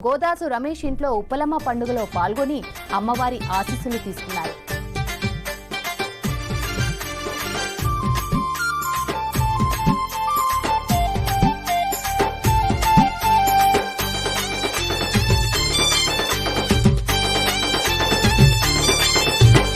గోదాసు రమేష్ ఇంట్లో ఉప్పలమ్మ పండుగలో పాల్గొని అమ్మవారి ఆశీస్సులు తీసుకున్నారు.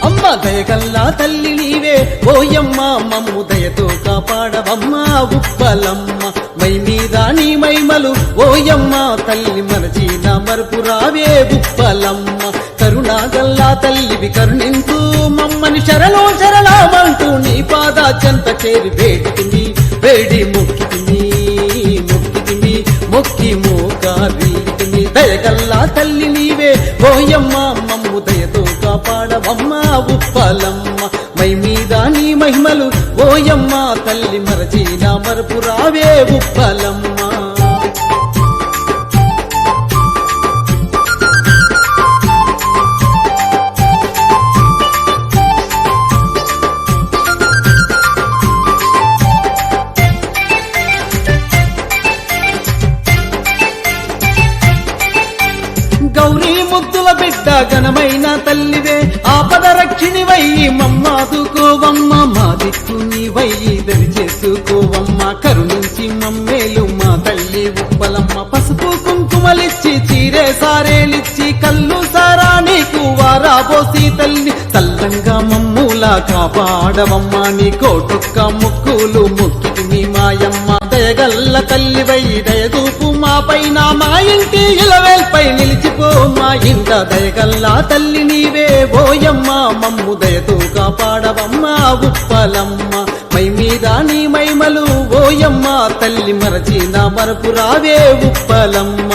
అమ్మ దయగల్లా తల్లి నీవే ఓయమ్మ మమ్ము దయతో కాపాడవమ్మ ఉప్పలమ్మ మై మీద నీ మైమలు ఓయమ్మ తల్లి మరచిన మరుపు రావే ఉప్పలమ్మ కరుణాగల్లా తల్లివి కరుణించు మమ్మని శరణు శరణమంటూ నీ పాద చెంత చేరి వేడి మొక్కితిని మొక్కి మోకారితిని దయగల్లా తల్లి నీవే ఓయమ్మ మమ్ము దయతో కాపాడవమ్మ ఉప్పలమ్మ మై మీద నీ మహిమలు ఓయమ్మ తల్లి మరచిన మరపు రావే ఉప్పలమ్మ. గౌరీ ముద్దుల బిడ్డ ఘనమైన తల్లివే ఆపద రక్షిణివై మమ్మాదుకోవమ్మ మా దిక్కునివై దరి చేసుకోవమ్మ కరుణించి మమ్మేలు మా తల్లి ఉప్పలమ్మ పసుపు కుంకుమలిచ్చి చీరే సారేలిచ్చి కళ్ళు సారా నీకు వారాబోసి తల్లి తల్లంగా మమ్ములా కాపాడవమ్మ నీ కోటొక్క ముక్కులు మొక్కితిని మాయమ్మ దయగల్ల తల్లివై దయదూపు మా పైన మా ఇంటి ఇలవేల్పై నిలిచిపో మా ఇంట దయగల్లా తల్లి నీవే ఓయమ్మ మమ్ము దయతో కాపాడవమ్మ ఉప్పలమ్మ మై మీద నీ మైమలు ఓయమ్మ తల్లి మరచిన మరపు రావే ఉప్పలమ్మ.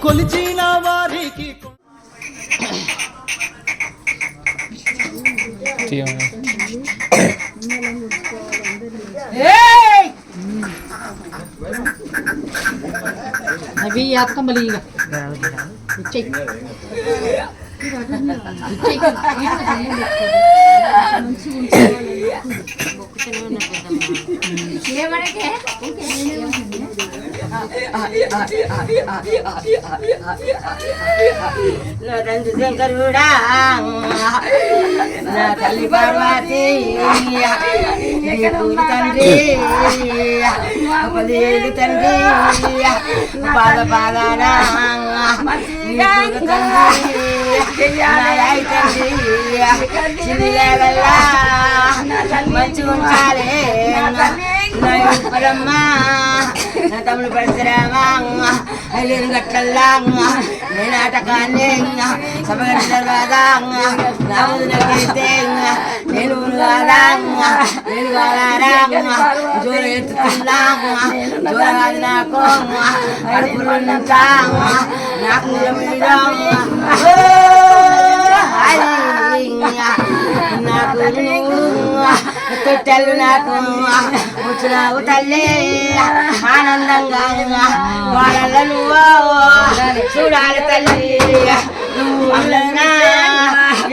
కొలిచిన వారికి అవి అత్తమ్మలు తండ్రి శంకరుడా నా తల్లి పార్వతి తండ్రి పదేళ్ళు తండ్రి పాదానా మంచి ఉంచాలి నా తమ్ముడు పరిసరామా ఐలేని గట్లల్లా నేను ఆటకాన్ని సభగడి తర్వాత నాముదైతే నేను నేను కాలారా జోర ఎత్తుకున్నా జోర కాదు నాకు అడుపులు నాకు నాకు తొట్టెలు నాకు వచ్చినావు తల్లి ఆనందంగా వాళ్ళ నువ్వు చూడాలి తల్లి నువ్వు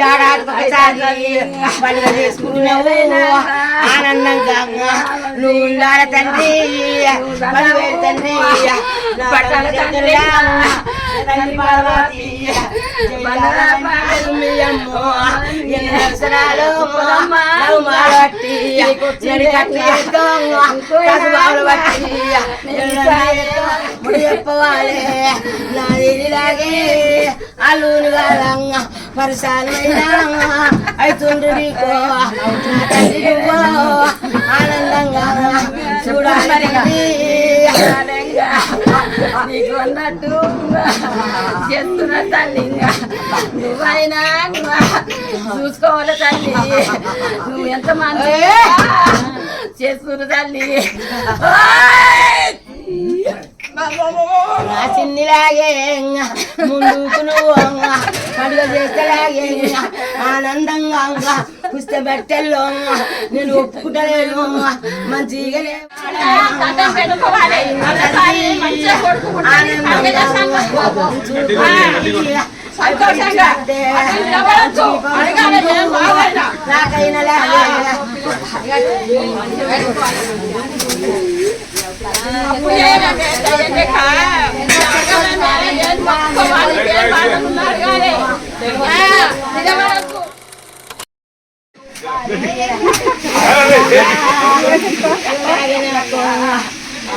ఏడాదికి ఒకసారి పండుగ చేసుకుంటున్నావు ఆనందంగా నువ్వు ఉండాలి తండ్రి పదివేలు తండ్రి తల్లి పార్వతి అవసరాలు ముడి చెప్పవాలి నాదిలాగే అల్లుని కాదంగా పరిసాలైనా అవుతుండ్రు నీకు ఆనందంగా చూడాలి నీకు అన్నట్టు చేస్తున్న తల్లి నువ్వైనా చూసుకోవాలి తల్లి నువ్వు ఎంత మంది చేస్తున్న తల్లి నా చిన్నిలాగే ముందుకు నువ్వు పండుగ చేసేలాగే ఆనందంగా పుస్తబెట్టెల్లో నేను ఒప్పుకుంటలేను మంచిగానే దండం పెట్టుకోవాలి. ఒకసారి మంచిగా కొడుకుంటాను. సంతోషంగా నిలబడొచ్చు. అడగాలి నేను బాగైనా. నాకైనా అప్పుడు ఏమంటే చెయ్యండి కా. అడగాలి ఏం పట్టుకోవాలి ఏం బాధలు అడగాలి. నిలబడొచ్చు.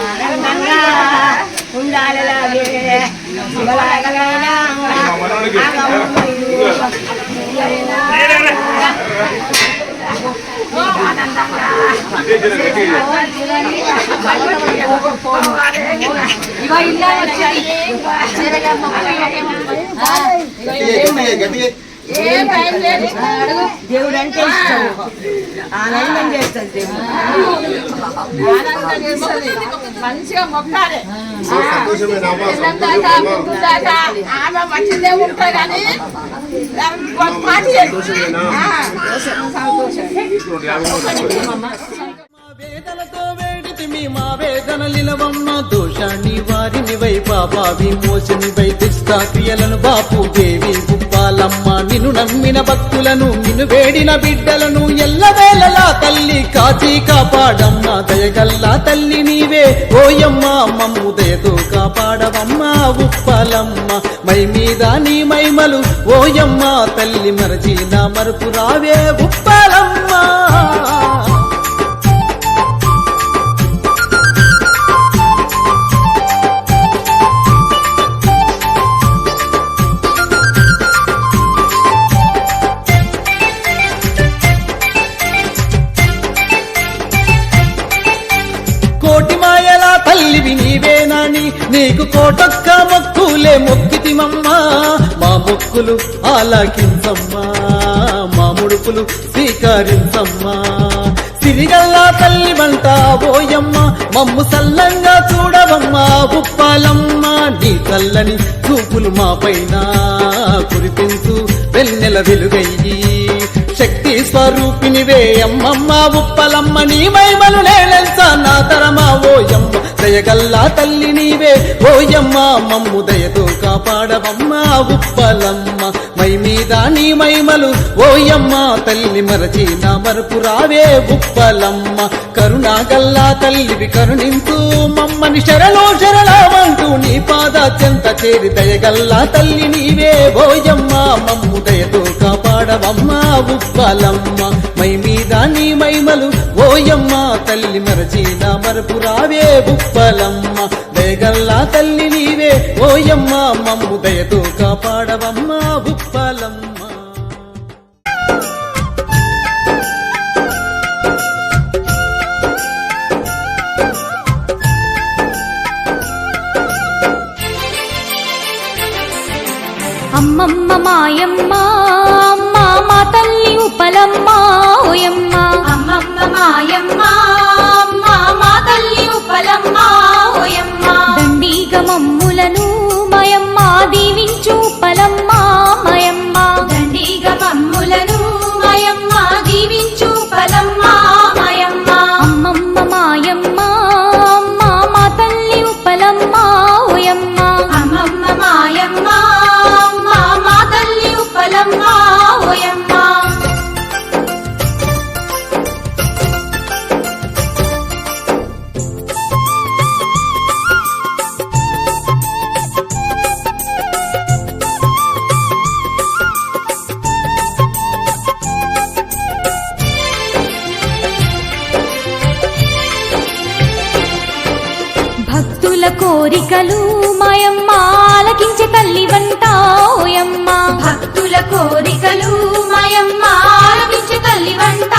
ఆనందంగా ఉండాలలాగే శుభలాగలైనా ఏం భయం లేదు. దేవుడు అంటే ఇష్టం ఆనందం చేస్తుంది దేవుడు ఆనందం చేస్తుంది. మంచిగా మొక్కాలి. పిల్లం దాకా ముందు దాకా ఆమె మంచిదే ఉంటాయి కానీ మాట వేదనతో వేడితిమి మా వేదన నిలవమ్మ దోషాన్ని వారిని వై పాపా విమోచని వై దుష్టాక్రియలను బాపు దేవి ఉప్పాలమ్మ నిన్ను నమ్మిన భక్తులను నిన్ను వేడిన బిడ్డలను ఎల్లవేళలా తల్లి కాచి కాపాడమ్మ దయగల్లా తల్లి నీవే ఓయమ్మ మమ్ము దయతో కాపాడవమ్మ ఉప్పాలమ్మ మై మీద నీ మైమలు ఓయమ్మ తల్లి మరచి నా మరుపు రావే ఉప్పాలమ్మ కోటి మాయల తల్లివి నీవేనాని నీకు కోటొక్క మొక్కులే మొక్కితిమమ్మా మా మొక్కులు ఆలకించమ్మా మా ముడుపులు స్వీకరించమ్మా సిరిగల్లా తల్లి వంట ఓయమ్మ మమ్ము సల్లంగా చూడవమ్మా ఉప్పాలమ్మ నీ చల్లని చూపులు మా పైన కురిపించు వెన్నెల వెలుగయ్యి శక్తి స్వరూపినివే అమ్మమ్మ ఉప్పలమ్మ నీ మైమలు నేలెంచ నా తరమా ఓయమ్మ దయగల్లా తల్లి నీవే ఓయమ్మ మమ్ము దయతో కాపాడవమ్మ ఉప్పలమ్మ మై మీద నీ మైమలు ఓయమ్మ తల్లి మరచి నా మరుపు రావే ఉప్పలమ్మ కరుణాగల్లా తల్లివి కరుణించు మమ్మని శరణో శరణమంటూ నీ పాద చెంత చేరి దయగల్లా తల్లి నీవే ఓయమ్మ మమ్ము దయతో కాపాడవమ్మ ఉప్పాలమ్మ మై మీద నీ మైమలు ఓయమ్మ తల్లి మరచి నా మరపు రావే ఉప్పలమ్మ దయగల్లా తల్లి నీవే ఓయమ్మ మమ్ము దయతో కాపాడవమ్మ ఉప్పలమ్మ అమ్మమ్మ మాయమ్మ అమ్మ మా తల్లి ఉప్పలమ్మ ఓయమ్మ అమ్మమ్మ మాయమ్మ అమ్మ మా తల్లి ఉప్పలమ్మ ఓయమ్మ దండిగ మమ్ములను మయమ్మ దీవించు ఉప్పలమ్మ మయమ్మ దండిగ మమ్ములను మయమ్మ దీవించు ఉప్పలమ్మ మయమ్మ అమ్మమ్మ మాయమ్మ అమ్మ మా తల్లి ఉప్పలమ్మ ఓయమ్మ అమ్మమ్మ మాయమ్మ మా తల్లి ఉప్పలమ్మ ఓయమ్మ భక్తుల కోరికలు మాయమ్మ ఆలకించే తల్లి వంట ఓయమ్మ భక్తుల కోరికలు మాయమ్మ ఆలకించే తల్లి వంట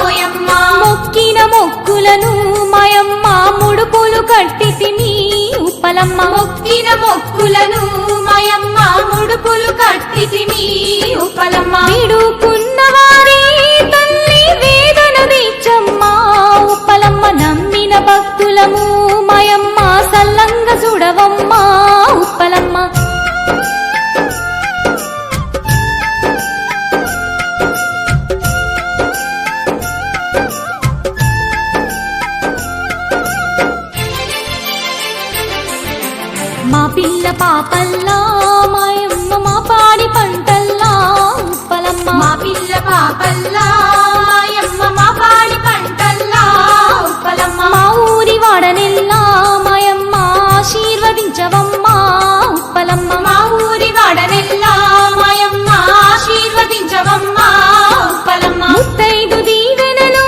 ఓయమ్మ మొక్కిన మొక్కులను మాయమ్మ ముడుపులు కట్టితిమి ఉప్పలమ్మ మొక్కిన మొక్కులను మాయమ్మ ముడుపులు కట్టితిమి ఉప్పలమ్మ విడుకున్న వారి తల్లి వేదన దీచమ్మ ఉప్పలమ్మ నమ్మిన భక్తులము మాయమ్మ సల్లంగా చూడవమ్మ ఉప్పలమ్మ మా పిల్ల పాపల్లా మాయమ్మ మా పాడి పంటల్లా ఉప్పలమ్మ మా పిల్ల పాపల్లా మాయమ్మ మా పాడి పంటల్లా ఉప్పలమ్మ మా ఊరి వాడనెల్లా మాయమ్మ ఆశీర్వదించవమ్మా ఉప్పలమ్మ మా ఊరి వాడనెల్లా మాయమ్మ ఆశీర్వదించవమ్మా ఉప్పలమ్మ ముత్తైదు దీవెనలు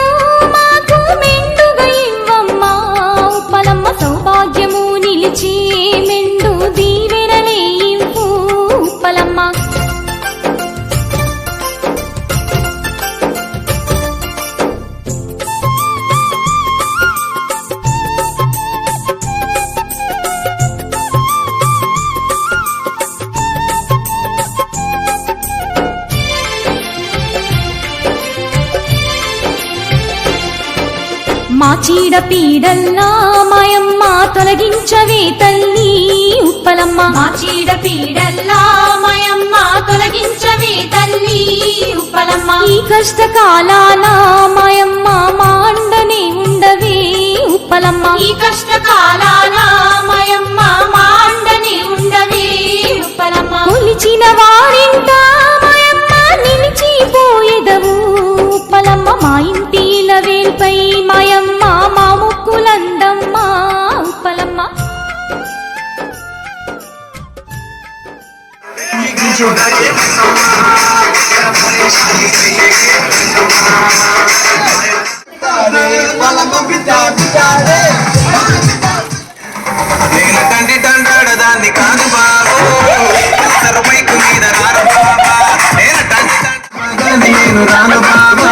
మాకు మెండుగా ఇవ్వమ్మా ఉప్పలమ్మ సౌభాగ్యము నిలిచి మెండు దీవెనలే ఇవ్వు ఉప్పలమ్మ మా చీడ పీడల్లా మాయమ్మ తొలగించవే తల్లి ఉప్పలమ్మ మా చీడ పీడల్లా మాయమ్మ తొలగించవే తల్లి ఉప్పలమ్మ ఈ కష్టకాలాల మాయమ్మ మా అండనే ఉండవే ఉప్పలమ్మ ఈ కష్టకాలాల మాయమ్మ మా అండనే ఉండవే ఉప్పలమ్మ కొలిచిన వారింట మాయమ్మ నిలిచిపోయేదవు ఉప్పలమ్మ మా ఇంటి వేల్పై మాయమ్మ మా ముక్కులందమ్మ ఉప్పలమ్మ నేను తండ్రి తండ్రాడదాన్ని కాదు బాబు మైకు మీద రాను బాబా నేను తండ్రి నేను రాను బాబా